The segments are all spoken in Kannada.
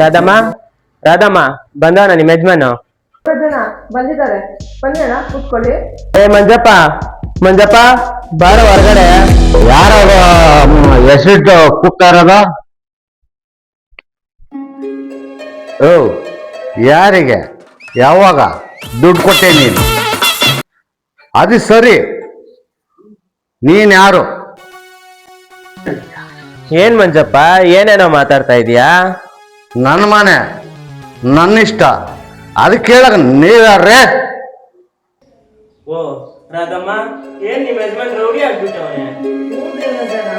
ರಾಧಮ್ಮ ರಾಧಮ್ಮ ಬಂದವನ ನಿಮ್ಮ ಯಜಮಾನು. ಜನ ಬಂದಿದ್ದಾರೆ, ಬನ್ನಿ ಅಣ್ಣ ಕೂತ್ಕೊಳ್ಳಿ. ಏ ಮಂಜಪ್ಪ ಮಂಜಪ್ಪ ಬಾರ ಹೊರಗಡೆ. ಯಾರ ಹೆಸರಿಟ್ಟು ಕೂಗ್ತಾ ಇರೋದು? ಓ ಯಾರಿಗೆ ಯಾವಾಗ ದುಡ್ಡು ಕೊಟ್ಟೆ ನೀನು? ಅದು ಸರಿ, ನೀನ್ ಯಾರು? ಏನ್ ಮಂಜಪ್ಪ ಏನೇನೋ ಮಾತಾಡ್ತಾ ಇದೀಯಾ? ನನ್ನ ಮನೆ ನನ್ನ ಇಷ್ಟ, ಅದಕ್ಕೆ ಕೇಳಕ ನೀವ್ಯಾರ್ರೆ? ಓ ರಾಧಮ್ಮ, ಏನ್ ನಿಮ್ಮ ಯಜಮಾನ್ ರೌಡಿ ಆಗ್ಬಿಟ್ಟವನೆ? ಜನ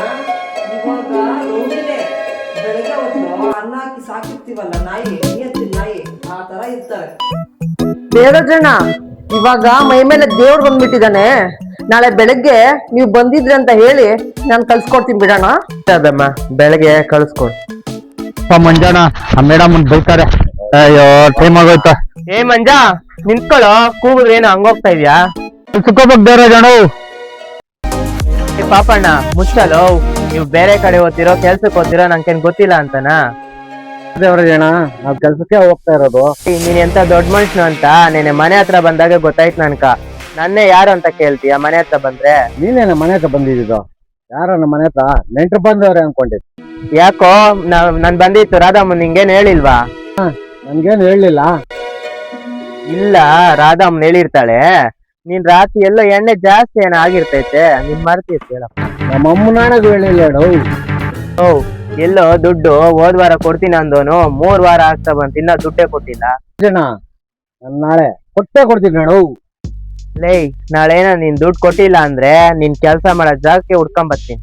ಇವಾಗ ರೌಡಿನೇ. ಬೆಳಗ್ಗೆ ಹೊತ್ತು ಅನ್ನ ಹಾಕಿ ಸಾಕಿರ್ತೀವಲ್ಲ ನಾಯಿ, ನಿಯತ್ತಿನ ನಾಯಿ, ಆ ತರ ಇರ್ತಾರೆ. ಬೇಡ ಜನ, ಇವಾಗ ಮೈ ಮೇಲೆ ದೇವ್ರು ಬಂದ್ಬಿಟ್ಟಿದ್ದಾನೆ. ನಾಳೆ ಬೆಳಗ್ಗೆ ನೀವು ಬಂದಿದ್ರಿ ಅಂತ ಹೇಳಿ ನಾನು ಕಳ್ಸ್ಕೊಡ್ತೀನಿ ಬಿಡೋಣ. ರಾಧಮ್ಮ ಬೆಳಗ್ಗೆ ಕಳ್ಸ್ಕೊಡ್. ಮಂಜಾನ ಮೇಡಮ್ ಬೈತಾರೆ. ಅಯ್ಯೋ ಟೈಮ್ ಆಗೋಯ್ತು. ಏ ಮಂಜ ನಿಂತ್ಕೊಳ್ಳೋ, ಕೂಗಿದ್ರೆ ಏನು ಹಂಗೋಗ್ತಾ ಇದ್ಯಾ? ಸುಕ್ಕೋಬೇಕು ಬೇರೆ ಜನ. ಏ ಪಾಪಣ್ಣ ಮುಚ್ಚಲು, ನೀವು ಬೇರೆ ಕಡೆ ಓದ್ತಿರೋ ಕೆಲ್ಸಕ್ಕೆ ಓದ್ತಿರೋ ನಂಗೇನ್ ಗೊತ್ತಿಲ್ಲ ಅಂತನಾ? ದೇವರ ಜನ ನಾವ್ ಕೆಲ್ಸಕ್ಕೆ ಹೋಗ್ತಾ ಇರೋದು. ನೀನ್ ಎಂತ ದೊಡ್ಡ ಮನುಷ್ಯನು ಅಂತ ನೆನೆ ಮನೆ ಹತ್ರ ಬಂದಾಗ ಗೊತ್ತಾಯ್ತು ನನ್ಕ. ನನ್ನೇ ಯಾರು ಅಂತ ಕೇಳ್ತೀಯ ಮನೆ ಹತ್ರ ಬಂದ್ರೆ? ನೀನೇನ ಮನೆ ಹತ್ರ ಬಂದಿದ್ದು? ಯಾರ ನಮ್ಮ ಮನೆ ಹತ್ರ ನೆಂಟ್ರು ಬಂದವ್ರೆ ಅನ್ಕೊಂಡಿದ್. ಯಾಕೋ ನಾನ್ ಬಂದಿತ್ತು ರಾಧಮ್ಮ ನಿಂಗೇನ್ ಹೇಳಿಲ್ವಾ? ನನ್ಗೇನು ಹೇಳಲಿಲ್ಲ. ಇಲ್ಲ ರಾಧಮ್ಮನ್ ಹೇಳಿರ್ತಾಳೆ. ನೀನ್ ರಾತ್ರಿ ಎಲ್ಲೋ ಎಣ್ಣೆ ಜಾಸ್ತಿ ಏನೋ ಆಗಿರ್ತೈತೆ, ನೀನ್ ಮರ್ತಿರ್ತೀಯಲ್ಲಪ್ಪ. ನಮ್ಮ ಅಮ್ಮನಾಣಗೂ ಹೇಳಿಲ್ಲ ಹೇಳು. ಓ ಎಲ್ಲೋ ದುಡ್ಡು ಹೋದ್ ವಾರ ಕೊಡ್ತೀನಿ ಅಂದೋನು 3 ವಾರ ಆಗ್ತಾ ಬಂತ, ಇನ್ನ ದುಡ್ಡೇ ಕೊಟ್ಟಿಲ್ಲ. ಜನ ನಾನು ನಾಳೆ ಕೊಟ್ಟೆ ಕೊಡ್ತೀನಿ ಹೇಳು. ಲೇ ನಾಳೆನ ನೀನ್ ದುಡ್ಡು ಕೊಟ್ಟಿಲ್ಲ ಅಂದ್ರೆ ನಿನ್ ಕೆಲ್ಸ ಮಾಡೋ ಜಾಗಕ್ಕೆ ಹುಡ್ಕೊಂಬರ್ತೀನಿ.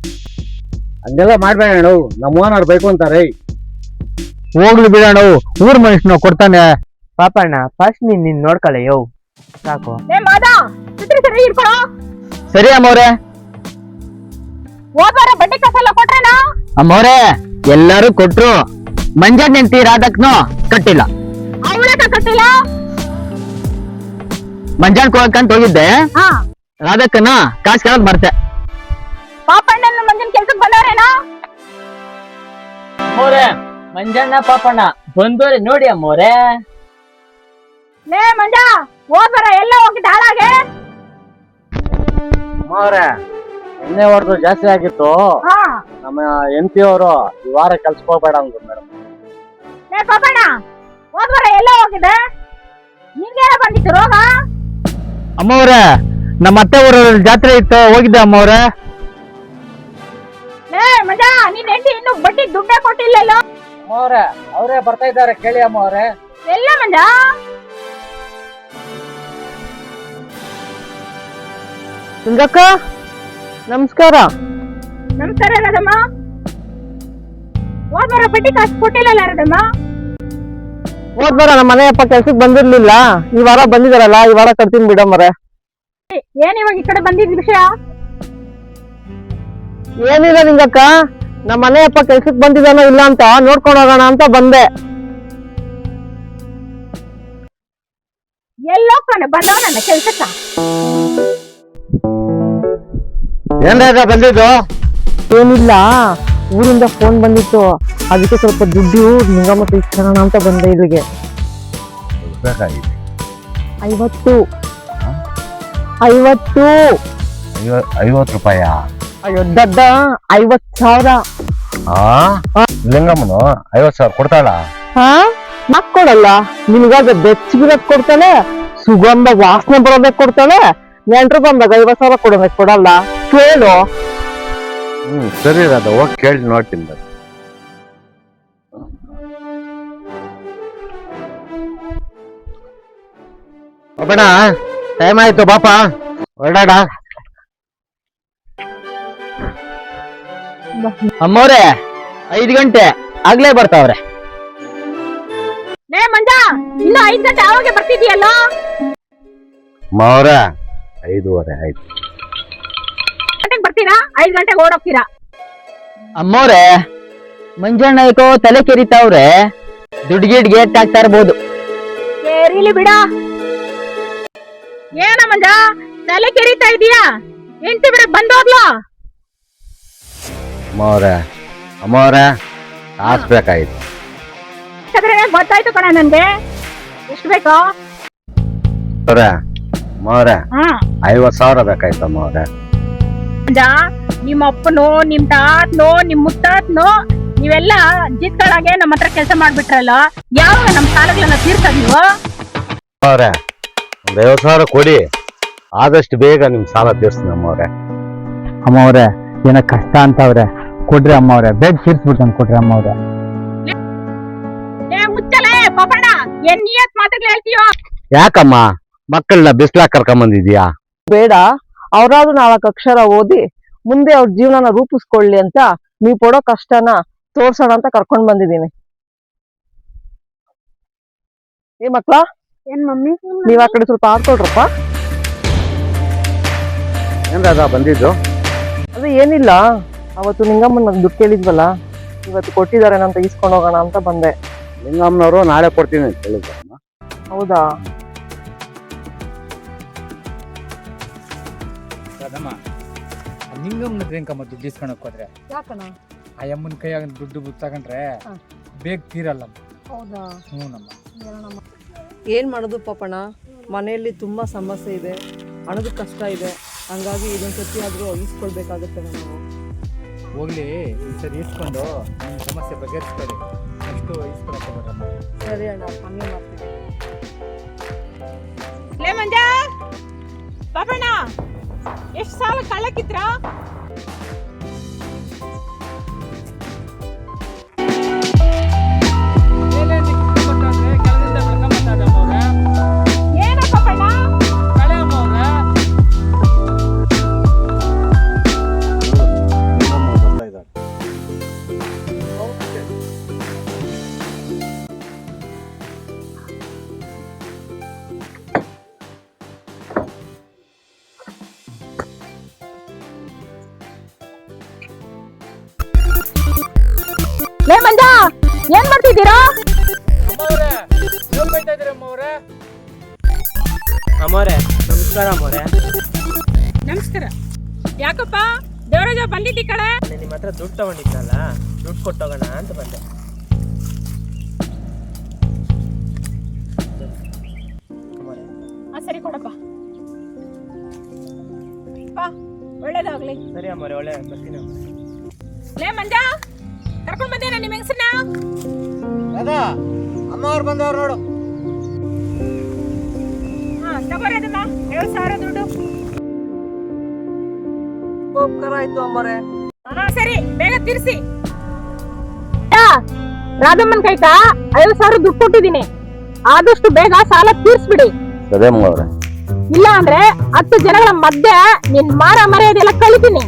ಹಂಗೆಲ್ಲ ಮಾಡ್ಬೇಡ ಹೇಳು, ನಮ್ಮ ಓನರ್ ಬೇಕು ಅಂತಾರೆ. ಹೋಗ್ಲಿ ಬಿಡೋಣ, ಊರ್ ಮನುಷ್ಯನ ಕೊಡ್ತಾನೆ. ಪಾಪಣ್ಣ ಫಸ್ಟ್ ನೀನ್ ನೋಡ್ಕೊಳ್ಳೆ ಯೋ ಸಾಕು. ಸರಿ ಅಮ್ಮವ್ರೆ. ಬಡ್ಡಿ ಕಾಸೆಲ್ಲ ಕೊಟ್ರೇನಾ? ಅಮ್ಮವ್ರೆ ಎಲ್ಲಾರು ಕೊಟ್ರು, ಮಂಜಾನ್ ನೆಂಟಿ ರಾಧಕ್ನು ಕಟ್ಟಿಲ್ಲ. ಕಟ್ಟಿಲ್ಲ. ಮಂಜಾನ್ ಕೊಡಕಂತ ಹೋಗಿದ್ದೆ, ರಾಧಕ್ಕನ ಕಾಸು ಕೇಳಕ್ ಬರ್ತೆ. ಪಾಪಣ್ಣನ ಮಂಜನ್ ಕೆಲ್ಸಕ್ಕೆ ಬಂದವ್ರೇನಾ? ಅಮ್ಮೋರೆ ಮಂಜಣ್ಣ ಪಾಪಣ್ಣ ಬಂದೋರೆ ನೋಡಿ ಅಮ್ಮೋರೆ. ಲೇ ಮಂಜ, ಹೋದ್ ಬರ ಎಲ್ಲ ಹೋಗಿದ್ದ ಹಾಳಾಗೆ. ಅಮ್ಮವ್ರೆ ಎಣ್ಣೆ ಹೊಡೆದು ಜಾಸ್ತಿ ಆಗಿತ್ತು. ನಮ್ಮ ಎಂಪಿ ಅವರು ಈ ವಾರ ಕೆಲ್ಸಕ್ಕೆ ಹೋಗ್ಬೇಡ ಅಂದ್ರು ಮೇಡಮ್. ಲೇ ಪಾಪಣ್ಣ, ಹೋದ್ ಬರ ಎಲ್ಲ ಹೋಗಿದ್ದೆ, ನಿಂಗೇನ ಬಂದಿತ್ತು ರೋಗ? ಅಮ್ಮವ್ರೆ ನಮ್ಮ ಅತ್ತೆ ಊರಲ್ಲಿ ಜಾತ್ರೆ ಇತ್ತು, ಹೋಗಿದ್ದೆ ಅಮ್ಮವ್ರೆ. ಲೇ ಮಂಜ, ನೀನ್ ಹೆಂಡತಿ ಇನ್ನು ಬಡ್ಡಿ ದುಡ್ಡೇ ಕೊಟ್ಟಿಲ್ಲಲ್ಲ? ಅಮ್ಮವ್ರೆ ಅವರೇ ಬರ್ತಾ ಇದ್ದಾರೆ, ಕೇಳಿ ಅಮ್ಮವ್ರೆ. ಎಲ್ಲ ಮಂಜ? ಸುಂದಕ್ಕ ನಮಸ್ಕಾರ. ನಮಸ್ಕಾರ ರಾಧಮ್ಮ. ಹೋದ್ ಬರ ಬಡ್ಡಿ ಕಾಸು ಕೊಟ್ಟಿಲ್ಲಲ್ಲ ರಾಧಮ್ಮ? ಹೋದ್ ಬರ ನಮ್ಮ ಮನೆಯಪ್ಪ ಕೆಲ್ಸಕ್ಕೆ ಬಂದಿರ್ಲಿಲ್ಲ, ಈ ವಾರ ಬಂದಿದಾರಲ್ಲ, ಈ ವಾರ ಕಟ್ತೀನಿ ಬಿಡಮ್ಮರೆ. ಏನ್ ಇವಾಗ ಈ ಕಡೆ ಬಂದಿದ್ ವಿಷಯ? ಏನಿಲ್ಲ ನಿಂಗಕ್ಕ, ನಮ್ಮ ಮನೆಯಪ್ಪ ಕೆಲ್ಸಕ್ಕೆ ಬಂದಿದಾನೋ ಇಲ್ಲ ಅಂತ ನೋಡ್ಕೊಂಡು ಹೋಗೋಣ ಅಂತ ಬಂದೆ. ಎಲ್ಲೋಗ್ತಾನೆ ಬಂದವ ನನ್ನ ಕೆಲ್ಸಕ್ಕ? ಏನ್ ಬಂದಿದ್ದು? ಏನಿಲ್ಲ, ಊರಿಂದ ಫೋನ್ ಬಂದಿತ್ತು, ಅದಕ್ಕೆ ಸ್ವಲ್ಪ ದುಡ್ಡು ನಿಂಗಮ್ಮ ಇಸ್ಕೊಳ್ಳೋಣ ಅಂತ ಬಂದೆ ಇಲ್ಲಿಗೆ. 50 ರೂಪಾಯ? ಅಯ್ಯೋ ದಡ್ಡ, 50,000. ಲಿಂಗಮ್ಮನು 50,000 ಕೊಡ್ತಾಳ? ಮಕ್ಕಳಲ್ಲ, ನಿನ್ಗಾಗ ಬೆಚ್ಚಗಿರೋದ್ ಕೊಡ್ತಾಳೆ, ಸುಗಂಧ ವಾಸನೆ ಬರೋದಕ್ಕೆ ಕೊಡ್ತಾಳೆ. ನೆಂಟ್ರು ಬಂದಾಗ 50,000 ಕೊಡೋದಕ್ಕೆ ಕೊಡಲ್ಲ, ಕೇಳು. ಸರಿ ರಾಧ, ಹೋಗಿ ಕೇಳಿ ನೋಡ್ತೀನಿ. ಬೇಡ ಟೈಮ್ ಆಯ್ತು, ಬಾಪ ಹೊರಡಾಡ. ಅಮ್ಮವ್ರೆ 5 ಗಂಟೆ ಆಗ್ಲೇ ಬರ್ತಾವ್ರೆ. ಲೇ ಮಂಜ, ಇನ್ನು 5 ಗಂಟೆ ಆವಾಗೆ ಬರ್ತಿದೀಯಲ್ಲ? ಮಾವ್ರ 5:30 ಆಯ್ತು. ಗಂಟೆಗೆ ಬರ್ತೀರಾ? 5 ಗಂಟೆಗೆ ಓಡೋಗ್ತೀರಾ? ಅಮ್ಮವ್ರೆ ಮಂಜಣ್ಣ ಏಕೋ ತಲೆ ಕೆರಿತಾವ್ರೆ, ದುಡ್ಗಿಡ್ಗೆ ಏಟಾಗ್ತಾ ಇರ್ಬೋದು. ಕೇರಿಲಿ ಬಿಡ. ಏನ ಮಂಜ ತಲೆ ಕೆರಿತಾ ಇದೀಯಾ? ಹೆಂಡತಿ ಬಿಡ ಬಂದೋದ್ಲು. ಅಮ್ಮವ್ರೆ ಕಾಸು ಬೇಕಾಯ್ತು. ಲೆಕ್ಕದ್ರೆ ಗೊತ್ತಾಯ್ತು ಕಣ ನನ್ಗೆ. ಎಷ್ಟು ಬೇಕು? ಅವ್ರೆ ಮಾವ್ರೆ ಹಾ 50,000 ಬೇಕಾಯ್ತಮ್ಮ ಅವ್ರೆ. ನಿಮ್ಮ ಅಪ್ಪನು ನಿಮ್ ತಾತನು ನಿಮ್ ಮುತ್ತಾತ್ನು ನೀವೆಲ್ಲ ಜಿತ್ಗಳಾಗೆ ನಮ್ಮ ಹತ್ರ ಕೆಲಸ ಮಾಡ್ಬಿಟ್ರಲ್ಲ, ಯಾವಾಗ ನಮ್ ಸಾಲಗಳನ್ನ ತೀರ್ಸದ್ ನೀವು? ಅವ್ರೆ ಒಂದ್ 50,000 ಕೊಡಿ, ಆದಷ್ಟು ಬೇಗ ನಿಮ್ ಸಾಲ ತೀರ್ಸ್ತೀನಿ ಅಮ್ಮವ್ರೆ. ಅಮ್ಮವ್ರೆ ಏನೋ ಕಷ್ಟ ಅಂತವ್ರೆ, ಕೊಡ್ರಿ ಅಮ್ಮವ್ರೆ, ಬೇಗ ತೀರ್ಸ್ಬಿಡ್ತಾನೆ ಕೊಡ್ರಿ ಅಮ್ಮವ್ರೆ. ಏ ಮುಚ್ಚಲೆ ಪಾಪಣ್ಣ, ಏನ್ ನಿಯತ್ ಮಾತುಗಳು ಹೇಳ್ತೀಯೋ? ಯಾಕಮ್ಮ ಮಕ್ಕಳನ್ನ ಬಿಸ್ಲಾಕ್ ಕರ್ಕೊಂಬಂದಿದ್ಯಾ? ಬೇಡ, ಅವ್ರಾದ್ರೂ 4 ಅಕ್ಷರ ಓದಿ ಮುಂದೆ ಅವ್ರ ಜೀವನನ ರೂಪಿಸ್ಕೊಳ್ಳಿ ಅಂತ ನೀವ್ ಪಡೋ ಕಷ್ಟನ ತೋರ್ಸೋಣ ಅಂತ ಕರ್ಕೊಂಡ್ ಬಂದಿದೀನಿ. ಏ ಮಕ್ಳ, ಏನ್ ಮಮ್ಮಿ? ನೀವ್ ಆ ಕಡೆ ಸ್ವಲ್ಪ ಆಡ್ಕೊಳ್ರಪ್ಪ. ಏನ್ರದ ಬಂದಿದ್ದು? ಅದು ಏನಿಲ್ಲ, ಅವತ್ತು ನಿಂಗಮ್ಮನ ದುಡ್ಡು ಕೇಳಿದ್ವಲ್ಲ, ಇವತ್ತು ಕೊಟ್ಟಿದ್ದಾರೆ ಅಂತ ಇಸ್ಕೊಂಡ್ ಹೋಗೋಣ ಅಂತ ಬಂದೆ. ನಿಂಗಮ್ಮನವರು ನಾಳೆ ಕೊಡ್ತೀನಿ ಅಂತ ಹೇಳಿದ್ರಮ್ಮ. ಹೌದಾ? ನಿಂಗಮ್ಮನ ರೇಂಕಮ್ಮ ದುಡ್ಡು ಇಸ್ಕೊಳಕ್ ಹೋದ್ರೆ ಯಾಕಣ್ಣ? ಆ ಅಮ್ಮನ ಕೈಯಾಗ ದುಡ್ಡು ತಗೊಂಡ್ರೆ ಬೇಗ ತೀರಲ್ಲಮ್ಮ. ಹೌದಾ? ಹ್ಞೂನಮ್ಮ. ಏನ್ ಮಾಡೋದು ಪಾಪಣ್ಣ, ಮನೆಯಲ್ಲಿ ತುಂಬಾ ಸಮಸ್ಯೆ ಇದೆ, ಹಣದ ಕಷ್ಟ ಇದೆ, ಹಂಗಾಗಿ ಇದೊಂದ್ಸತಿ ಆದ್ರೂ ಇಸ್ಕೊಳ್ಬೇಕಾಗುತ್ತೆ ನಾವು. ಹೋಗ್ಲಿ ಈ ಸರಿ ಇಸ್ಕೊಂಡು ನಿಮ್ಮ ಸಮಸ್ಯೆ ಬಗೆಹರಿಸ್ಕೊಳ್ಳಿ, ಅಷ್ಟು ಇಸ್ಕೊಳಕ್ಕೆ ಬರಮ್ಮ. ಸರಿ ಅಣ್ಣ, ಹಂಗೆ ಮಾಡ್ತೀನಿ. ಲೇ ಮಂಜ, ಪಾಪಣ್ಣ ಎಷ್ಟ್ ಸಾಲ ಕಳ್ಳಕ್ಕಿದ್ರ? ಏನ ಪಾಪಣ್ಣ? ಲೇ ಮಂಜ, ಏನ್ ಮಾಡ್ತಿದ್ದೀರಾ? ಅಮ್ಮೋರೆ ನಮಸ್ಕಾರ ಅಮ್ಮೋರೆ. ನಮಸ್ಕಾರ. ಯಾಕಪ್ಪ ದೇವರಾಜ ಬಂದಿದ್ದಿ ಕಡೆ? ನಿಮ್ಮ ಹತ್ರ ದುಡ್ಡು ತಗೊಂಡಿದ್ನಲ್ಲ, ದುಡ್ಡು ಕೊಟ್ಟೋಗೋಣ ಅಂತ ಬಂದೆ. ಸರಿ ಕೊಡಪ್ಪ. ಒಳ್ಳೇದಾಗ್ಲಿ. ಸರಿ ಅಮ್ಮೋರೆ, ಒಳ್ಳೆ ಬರ್ತೀನಿ. ಲೇ ಮಂಜ, ಕರ್ಕೊಂಡ್ ಬಂದೇನ ನಿಮ್ ಹೆಂಗಸನ್ನ? ಅಮ್ಮ ಅವ್ರು ಬಂದವ್ರು ನೋಡು. ಹಾ ತಗೋರಿ ಅದನ್ನ, 50,000 ದುಡ್ಡು. ಉಪಕಾರ ಆಯ್ತು ಅಮ್ಮರೆ. ಹಾ ಸರಿ, ಬೇಗ ತೀರ್ಸಿ. ರಾಧಮ್ಮನ್ ಕೈಕ 50,000 ದುಡ್ಡು ಕೊಟ್ಟಿದ್ದೀನಿ, ಆದಷ್ಟು ಬೇಗ ಸಾಲ ತೀರ್ಸ್ಬಿಡಿ. ಸರಿ ಅಮ್ಮ ಅವ್ರೆ. ಇಲ್ಲ ಅಂದ್ರೆ 10 ಜನಗಳ ಮಧ್ಯೆ ನಿನ್ ಮಾರ ಮರ್ಯಾದೆಲ್ಲ ಕಳಿತೀನಿ.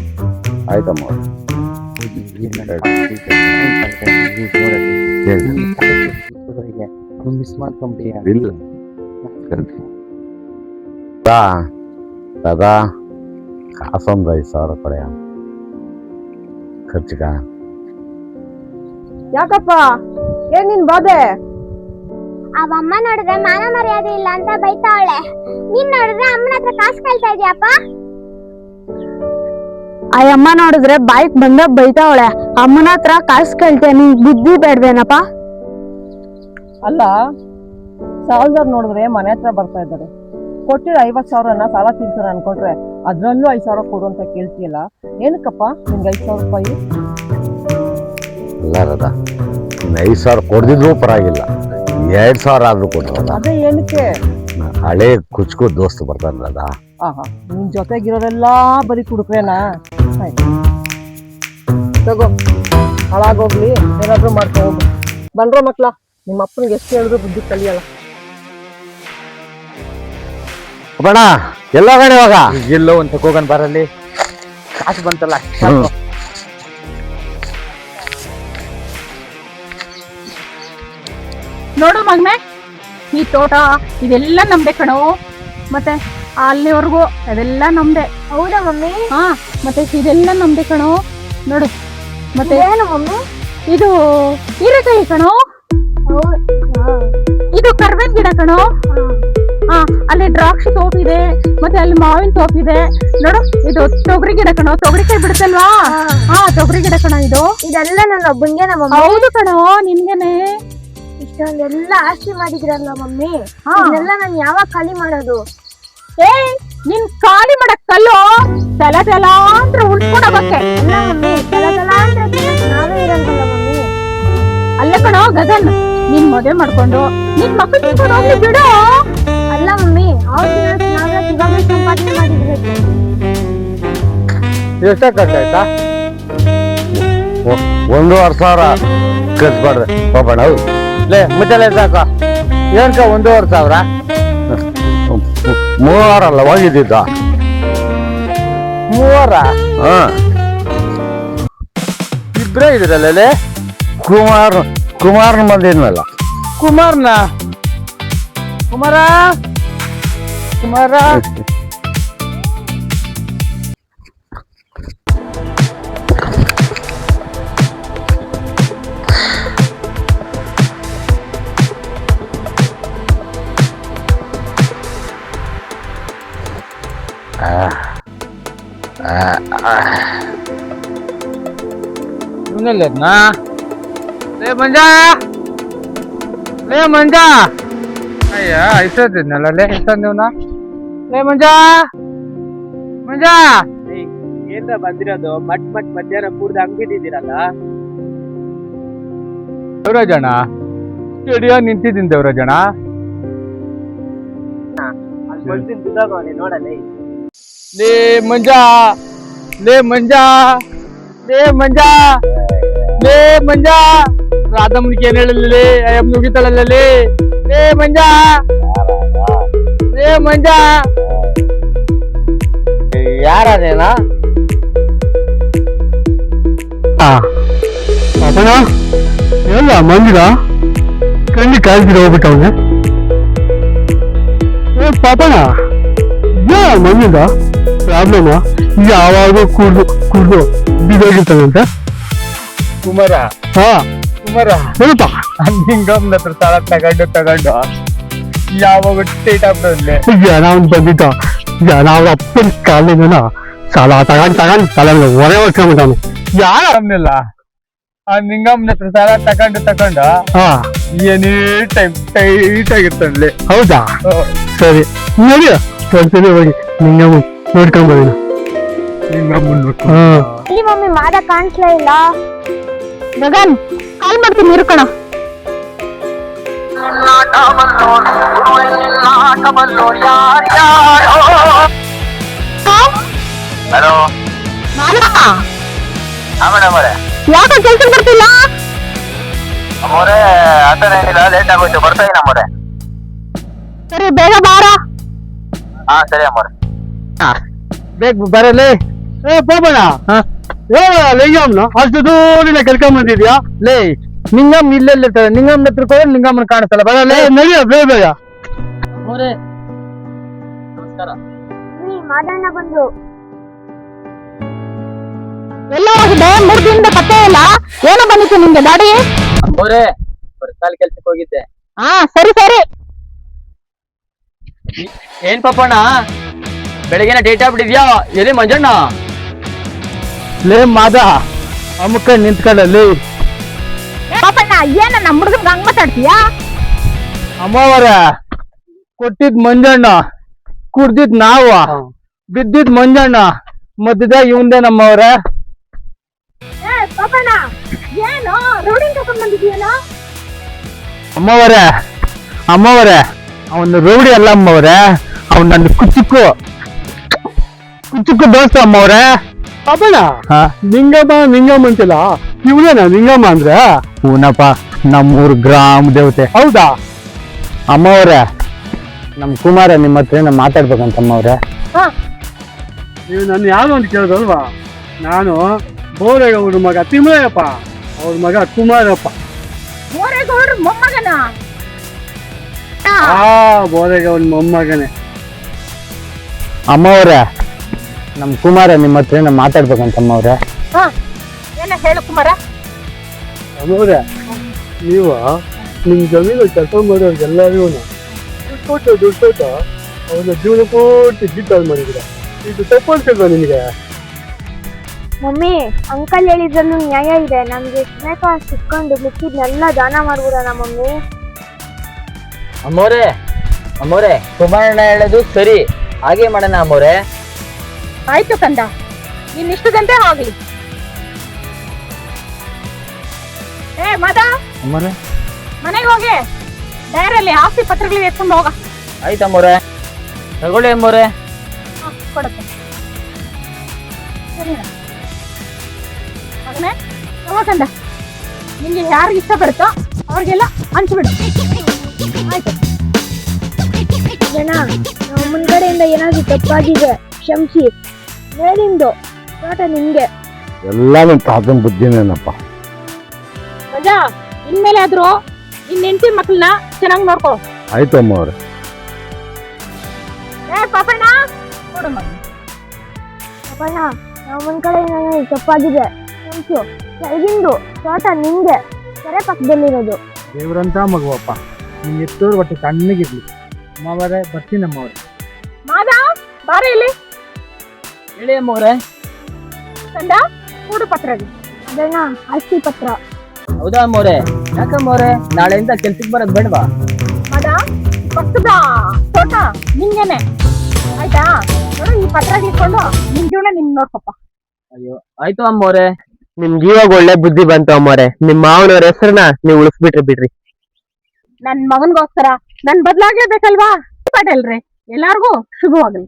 ಆಯ್ತಮ್ಮ ಅವ್ರೆ. ಮಿಸ್ ಮಾಡ್ಕೊಂಬಿಡಿ. ಇಲ್ಲ ದಾದಾ ಕಾಸೊಂದು 5,000 ಕೊಡೆಯ ಖರ್ಚಿಗ. ಯಾಕಪ್ಪ, ಏನ್ ನಿನ್ ಬಾಧೆ? ಅವಮ್ಮ ನೋಡಿದ್ರೆ ಮಾನ ಮರ್ಯಾದೆ ಇಲ್ಲ ಅಂತ ಬೈತಾವಳೆ, ನೀನ್ ನೋಡಿದ್ರೆ ಅಮ್ಮನ ಹತ್ರ ಕಾಸು ಕೇಳ್ತಾ ಇದೀಯಪ್ಪ. ಆ ಅಮ್ಮ ನೋಡಿದ್ರೆ ಬಾಯಿಗೆ ಬಂದ ಬೈತಾವಳೆ, ಅಮ್ಮನ ಹತ್ರ ಕಾಸು ಕೇಳ್ತೇನೆ, ನಿಂಗ್ ಬುದ್ಧಿ ಬೇಡ್ವೇನಪ್ಪ? ಅಲ್ಲ, ಸಾಲದಾರ್ ನೋಡಿದ್ರೆ ಮನೆ ಹತ್ರ ಬರ್ತಾ ಇದ್ದಾರೆ, ಕೊಟ್ಟಿರೋ 50,000ನ ಸಾಲ ತೀರ್ಸೋಣ ಅನ್ಕೊಂಡ್ರೆ ಅದ್ರಲ್ಲೂ 5,000 ಕೊಡು ಅಂತ ಕೇಳ್ತೀಯಲ್ಲ, ಏನಕ್ಕಪ್ಪ ನಿಮ್ಗೆ 5,000 ರೂಪಾಯಿ? ಇಲ್ಲ ರಾಧಾ, ಇನ್ನು 5,000 ಕೊಡ್ದಿದ್ರು ಪರವಾಗಿಲ್ಲ, 2,000 ಆದ್ರೂ ಕೊಡ್ರಲ್ಲ. ಅದೇ ಏನಕ್ಕೆ? ಹಳೆ ಕುಚ್ಕು ದೋಸ್ತು ಬರ್ತಾನೆ ರಾಧಾ. ಆಹಾ, ನಿನ್ ಜೊತೆಗಿರೋರೆಲ್ಲಾ ಬರೀ ಕುಡುಕ್ರೇನಾ? ಆಯ್ತು ತಗೋ, ಹಾಳಾಗೋಗ್ಲಿ, ಏನಾದ್ರೂ ಮಾಡ್ಕೊ ಹೋಗು. ಬನ್ರೋ ಮಕ್ಳ, ನಿಮ್ಮ ಅಪ್ಪನಿಗೆ ಎಷ್ಟು ಹೇಳಿದ್ರು ಬುದ್ಧಿ ಕಲಿಯಲ್ಲ. ಬಣ ಎಲ್ಲ ಕಡೆ ಇವಾಗ ಎಲ್ಲೋ ಒಂದು ತಗೋಗನ್ ಬರಲ್ಲಿ, ಕಾಸು ಬಂತಲ್ಲ. ನೋಡು ಮಗ್ನೆ, ಈ ತೋಟ ಇದೆಲ್ಲ ನಮ್ದೆ ಕಣೋ, ಮತ್ತೆ ಅಲ್ಲಿವರೆಗೂ ಅದೆಲ್ಲ ನಮ್ದೆ. ಹೌದಾ ಮಮ್ಮಿ? ಹಾ, ಮತ್ತೆ ಇದೆಲ್ಲ ನಮ್ದೆ ಕಣೋ. ನೋಡು, ಮತ್ತೆ ಏನು ಮಮ್ಮಿ? ಇದು ಹೀರೆಕಾಯಿ ಕಣೋ, ಇದು ಕರ್ಬೇವಿನ ಗಿಡ ಕಣೋ. ಹಾ, ಅಲ್ಲಿ ದ್ರಾಕ್ಷಿ ತೋಪಿದೆ, ಮತ್ತೆ ಅಲ್ಲಿ ಮಾವಿನ ತೋಪಿದೆ. ನೋಡು, ಇದು ತೊಗರಿ ಗಿಡ ಕಣೋ, ತೊಗರಿಕಾಯಿ ಬಿಡುತ್ತಲ್ವಾ? ಹಾ, ತೊಗರಿ ಗಿಡ ಕಣೋ ಇದು. ಇದೆಲ್ಲ ನನ್ನ ಒಬ್ಬಂಗೆ ನಮ್ಮ ಹೌದು ಕಣೋ, ನಿನ್ಗೆನೆ. ಇಷ್ಟ ಇಷ್ಟೊಂದೆಲ್ಲ ಆಸ್ತಿ ಮಾಡಿದ್ರಲ್ಲ ಮಮ್ಮಿ, ಇದೆಲ್ಲ ನಾನು ಯಾವಾಗ ಖಾಲಿ ಮಾಡೋದು? ಏ ನಿನ್ ಖಾಲಿ ಮಾಡಕ್ ಕಲ್ಲು ತಲ ತಲ ಅಂತ ಉಳ್ಕೊಂಡ್ ಹೋಗಕ್ಕೆ. ಅಲ್ಲ ಮಮ್ಮಿ, ತಲ ಅಂದ್ರೆ ತಿನ್ನಕ್ ನಾವೇ ಇರಲ್ವಲ್ಲ ಮಮ್ಮಿ. ಅಲ್ಲ ಕಣೋ ಗಗನ್, ನಿನ್ ಮದುವೆ ಮಾಡ್ಕೊಂಡು ನಿನ್ ಮಕ್ಕಳು ತಿಳ್ಕೊಂಡು ಹೋಗ್ಲಿ ಬಿಡು. ಅಲ್ಲ ಮಮ್ಮಿ, ಅವ್ರು ನಾವೇ ಇವಾಗಲೇ ಸಂಪಾದನೆ ಮಾಡಿದ್ಬೇಕು. ಎಷ್ಟ ಖರ್ಚಾಯ್ತಾ? 1,500,000 ಖರ್ಚು ಮಾಡ್ದೆ ಪಾಪಣ. ಲೇ ಮುಚ್ಚಲೆ ಸಾಕ ಏನ್ಕ 1,500,000? 3 ಅಲ್ಲ ಹೋಗಿದ್ದಿದ್ದ 3? ಹಾ, ಇಬ್ರೇ ಇದ್ರಲ್ಲೇ. ಕುಮಾರ್ನ ಬಂದಿದ್ನಲ್ಲ. ಕುಮಾರ ಇವನಲ್ಲೇದ್ನಾ? ಲೇ ಮಂಜಾ ಅಯ್ಯ ಇಷ್ಟೊತ್ತಿದ್ನಲ್ಲ ಲೇ ಇಷ್ಟೊಂದಿವ್ನ. ಲೇ ಮಂಜಾ ಏನ್ರ ಬಂದಿರೋದು? ಮಟ್ ಮಧ್ಯಾಹ್ನ ಕೂಡ್ದು ಅಂಗಡಿದ್ದೀರಲ್ಲ. ದೇವರಾಜಣ್ಣ ಸ್ಟುಡಿಯೋ ನಿಂತಿದ್ದೀನಿ ದೇವರಾಜಣ್ಣ. ಅಲ್ಲಿ ಬಂದಿನ ದುಡ್ಡಾಗವನೆ ನೋಡಲೇ. ಲೇ ಮಂಜಾ ರಾಧಮ್ಮನಿಗೆ ಏನ್ ಹೇಳಲಿ? ಅಯ್ಯಮ್ಮ ನುಗಿತಾಳಲ್ಲ. ಲೇ ಮಂಜಾ ಯಾರೇನಾ? ಪಾಪಣ ಎಲ್ಲ ಮಂದಿರ ಕಣ್ಣಿ ಕಾಯ್ದಿರ ಹೋಗ್ಬಿಟ್ಟವನೆ. ಪಾಪಣ ಮಂದಿದ ಪ್ರಾಬ್ಲಮ್ ಯಾವಾಗ ಕುಡ್ದು ಬಿದ್ದೋಗಿರ್ತಾನಂತೆ. ಕುಮಾರ ಏನಪ್ಪ ನಿಂಗಮ್ಮನ ಹತ್ರ ಸಾಲ ತಗೊಂಡು ಯಾವಾಗ ಟೇಟ್ ಆಗ್ತದೆ. ಜನ ಅವ್ನು ಬಂದಿದ್ದ, ಜನ ಅವ್ರ ಅಪ್ಪನ ಕಾಲಿನ ಸಾಲ ತಗೊಂಡ್ ಸಾಲ ಹೊರೆ ಹೊಡ್ಕೊಂಡ್ಬಿಟ್ಟವನು. ಯಾರ ಅವನಿಲ್ಲ ಆ ನಿಂಗಮ್ಮನ ಹತ್ರ ಸಾಲ ತಗೊಂಡು ಏನೇ ಟೈಮ್ ಟೈಟ್ ಆಗಿರ್ತಾನೆ. ಹೌದಾ? ಸರಿ ನೋಡಿ ಒಂದ್ಸರಿ ಹೋಗಿ ನಿಂಗಮ್ಮ ನೋಡ್ಕೊಂಡ್ ಬರೋಣ. ಇಲ್ಲಿ ಮಮ್ಮಿ ಮಾದ ಕಾಣಿಸ್ಲೇ ಇಲ್ಲ. ಗಗನ್ ಕಾಲ್ ಮಾಡ್ತೀನಿ ಇರು ಕಣ. ಹಲೋ ಯಾಕೆ ಕೆಲ್ಸ ಬರ್ತಿಲ್ಲ? ಅಮ್ಮೋರೆ ಆತರ ಏನಿಲ್ಲ, ಲೇಟ್ ಆಗೋಯ್ತು, ಬರ್ತಾ ಇದೀನಿ ಅಮ್ಮೋರೆ. ಸರಿ ಬೇಗ ಬಾರ. ಹಾ ಸರಿ ಅಮ್ಮೋರೆ. ಬೇಗ ಬರಲಿ. ಪಾಪಣ್ಣ ಲಿಂಗಮ್ಮನ ಅಷ್ಟು ದೂರಿನ ಕರ್ಕೊಂಡ್ ಬಂದಿದ್ಯಾ? ಲೇ ನಿಂಗಮ್ಮ ಇಲ್ಲೆಲ್ಲಿರ್ತಾರೆ, ನಿಂಗಮ್ಮನ ಹತ್ರ ಹೋದ್ರೆ ನಿಂಗಮ್ಮನ ಕಾಣಿಸ್ತಲ್ಲ. ಬರಲೇ ನಡಿಯ ಬೇಗ. ಮಾದಣ್ಣ ಬಂದ್ರು. ಎಲ್ಲ ಹೋಗಿದೆ? 3 ದಿನದ ಪತ್ತೆ ಇಲ್ಲ. ಏನೋ ಬಂದಿತ್ತು ನಿಮ್ಗೆ ದಾಡಿ? ಅವರೇ ಬರ್ತಾಲ್ ಕೆಲ್ಸಕ್ಕೆ ಹೋಗಿದ್ದೆ. ಹಾ ಸರಿ. ಏನ್ ಪಾಪಣ್ಣ ಬೆಳಗ್ಗೆನ ಡೇಟ್ ಆಗ್ಬಿಟ್ಟಿದ್ಯಾ? ಎಲ್ಲಿ ಮಂಜಣ್ಣ? ಲೇ ಮಾದ ಅಮ್ಮಕ್ಕ ನಿಂತ್ಕೊಳ್ಳಲ್ಲಿ. ಪಾಪಣ್ಣ ಏನ ನಮ್ಮ ಹುಡುಗನ್ಗೆ ಹಂಗ್ ಮಾತಾಡ್ತೀಯಾ? ಅಮ್ಮವರ ಕೊಟ್ಟಿದ್ ಮಂಜಣ್ಣ, ಕುಡ್ದಿದ್ ನಾವ, ಬಿದ್ದಿದ್ ಮಂಜಣ್ಣ, ಮಧ್ಯದಾಗ ಇವಂದೇ ನಮ್ಮವ್ರ. ಪಾಪಣ್ಣ ಏನು ರೋಡಿಂಗ್ ಕರ್ಕೊಂಡ್ ಬಂದಿದ್ಯೇನೋ? ಅಮ್ಮವರೇ ಅವನು ರೌಡಿ ಅಲ್ಲ ಅಮ್ಮವ್ರೆ, ಅವ್ನು ನನ್ನ ಕುಚ್ಚುಕ್ಕು ದೋಸ್ತ ಅಮ್ಮವ್ರೆ. ಪಾಪಣ್ಣ ನಿಂಗಮ್ಮ ಅಂತಿಲ್ಲ, ಇವನೇನ ನಿಂಗಮ್ಮ ಅಂದ್ರೆ? ಹೂನಪ್ಪ, ನಮ್ಮೂರ್ ಗ್ರಾಮ ದೇವತೆ. ಹೌದಾ? ಅಮ್ಮವ್ರೆ ನಮ್ ಕುಮಾರ ನಿಮ್ಮ ಹತ್ರ ಮಾತಾಡ್ಬೇಕಂತ ಅಮ್ಮವ್ರೆ. ನೀವು ನನ್ನ ಯಾರು ಅಂತ ಕೇಳೋದಲ್ವಾ? ನಾನು ಬೋರೇಗೌಡ್ರ ಮಗ ತಿಮ್ಮಯ್ಯಪ್ಪ, ಅವ್ರ ಮಗ ಕುಮಾರಪ್ಪ. ಬೋರೇಗೌಡ್ರ ಮೊಮ್ಮಗನ? ಬೋರೇಗೌಡ್ರ ಮೊಮ್ಮಗನೇ. ಅಮ್ಮವ್ರೆ ನಮ್ ಕುಮಾರ ನಿಮ್ಮ ಹತ್ರ ಮಾತಾಡ್ಬೇಕಂತ ಅಮ್ಮವ್ರೆ. ಏನ ಹೇಳು ಕುಮಾರ? ಅಮ್ಮವ್ರೆ ನೀವು ನಿಮ್ ಜಮೀನು ಕೆಲಸ ಮಾಡೋರು ಎಲ್ಲರಿಗೂ ದುಡ್ಡು ಕೊಟ್ಟು ಅವ್ರನ್ನ ಜೀವನ ಪೂರ್ತಿ ಜಿಟ್ಟಾಗಿ ಮಾಡಿದ್ರ. ಇದು ತಪ್ಪಲ್ತಿಲ್ವಾ ನಿಮಗೆ? ಮಮ್ಮಿ ಅಂಕಲ್ ಹೇಳಿದ್ರಲ್ಲೂ ನ್ಯಾಯ ಇದೆ. ನಮ್ಗೆ ಎಷ್ಟು ಬೇಕೋ ಅಷ್ಟು ಇಟ್ಕೊಂಡು ಮಿಕ್ಕಿದ್ನೆಲ್ಲ ದಾನ ಮಾಡ್ಬಿಡೋಣ ಮಮ್ಮಿ. ಅಮ್ಮೋರೆ ಅಮ್ಮೋರೆ ಕುಮಾರಣ್ಣ ಹೇಳೋದು ಸರಿ, ಹಾಗೆ ಮಾಡೋಣ ಅಮ್ಮೋರೆ. ಆಯ್ತು ಕಂದ, ನಿನ್ ಇಷ್ಟದಂತೆ ಆಗ್ಲಿ. ಏ ಮದ, ಅಮ್ಮೋರೆ ಮನೆಗೆ ಹೋಗಿ ಡೈರಲ್ಲಿ ಆಸ್ತಿ ಪತ್ರಗಳು ಎತ್ಕೊಂಡು ಹೋಗ. ಆಯ್ತು ಅಮ್ಮೋರೆ, ತಗೊಳ್ಳಿ ಅಮ್ಮೋರೆ. ಕೊಡತ್ತೆ ಸರಿ ಮಗನೇ, ತಗೋಕಂದ. ನಿಂಗೆ ಯಾರಿಗೆ ಇಷ್ಟ ಬರುತ್ತೋ ಅವ್ರಿಗೆಲ್ಲ ಹಂಚ್ಬಿಡು. ಆಯ್ತು ಜನ ನಮ್ಮ ಮುಂದ್ಗಡೆಯಿಂದ ಏನಾದ್ರು ತಪ್ಪಾಗಿದೆ ಕ್ಷಮಿಸಿ. ಮೇಲಿಂದು ತೋಟ ನಿಮ್ಗೆ. ಎಲ್ಲ ನನ್ನ ತಾತನ ಬುದ್ಧಿನೇನಪ್ಪ. ರಜಾ, ಇನ್ಮೇಲೆ ಆದ್ರೂ ನಿನ್ನ ಹೆಂಡತಿ ಮಕ್ಕಳನ್ನ ಚೆನ್ನಾಗಿ ನೋಡ್ಕೋ. ಆಯ್ತು ಅಮ್ಮವ್ರೆ. ಏ ಪಾಪಣ್ಣ, ಕೊಡು ಮಗ. ಅಪ್ಪಯ್ಯ, ನಮ್ಮ ಮುಂದ್ಗಡೆಯಿಂದ ಏನಾದ್ರು ತಪ್ಪಾಗಿದೆ ಕ್ಷಮಿಸು. ಕೆಳಗಿಂದು ತೋಟ ನಿಮ್ಗೆ, ಕೆರೆ ಪಕ್ಕದಲ್ಲಿರೋದು. ದೇವ್ರಂತ ಮಗುವಪ್ಪ, ನಿನ್ ಎತ್ತೋರ್ ಒಟ್ಟು ತಣ್ಣಗಿರ್ಲಿ. ಅಮ್ಮವರೇ ಬರ್ತೀನಿ ಅಮ್ಮವ್ರೆ. ಮಾದ, ಬಾರ ಇಲ್ಲಿ. ಹೇಳಿ ಅಮ್ಮೋರೆ. ಕಂದ, ಕೂಡು ಪತ್ರಗಳು. ಅದನ್ನ ಆಸ್ತಿ ಪತ್ರ. ಹೌದಾ ಅಮ್ಮೋರೆ? ಯಾಕಮ್ಮೋರೆ, ನಾಳೆಯಿಂದ ಕೆಲ್ಸಕ್ಕೆ ಬರೋದ್ ಬೇಡವಾ? ಮದ, ಪಕ್ಕದ ತೋಟ ನಿಂಗೇನೆ ಆಯ್ತಾ? ನೋಡು, ಈ ಪತ್ರ ಇಟ್ಕೊಂಡು ನಿನ್ ಜೀವನ ನಿನ್ ನೋಡ್ಕೊಪ್ಪ. ಅಯ್ಯೋ ಆಯ್ತು ಅಮ್ಮೋರೆ. ನಿಮ್ಗೆ ಇವಾಗ ಒಳ್ಳೆ ಬುದ್ಧಿ ಬಂತು ಅಮ್ಮವ್ರೆ. ನಿಮ್ ಮಾವನವ್ರ ಹೆಸರನ್ನ ನೀವು ಉಳಿಸ್ಬಿಟ್ರಿ ಬಿಡ್ರಿ. ನನ್ ಮಗನ್ಗೋಸ್ಕರ ನನ್ ಬದ್ಲಾಗ್ಲೇಬೇಕಲ್ವಾ? ಪಾಟೇಲ್ರಿ, ಎಲ್ಲಾರ್ಗೂ ಶುಭವಾಗಲಿ.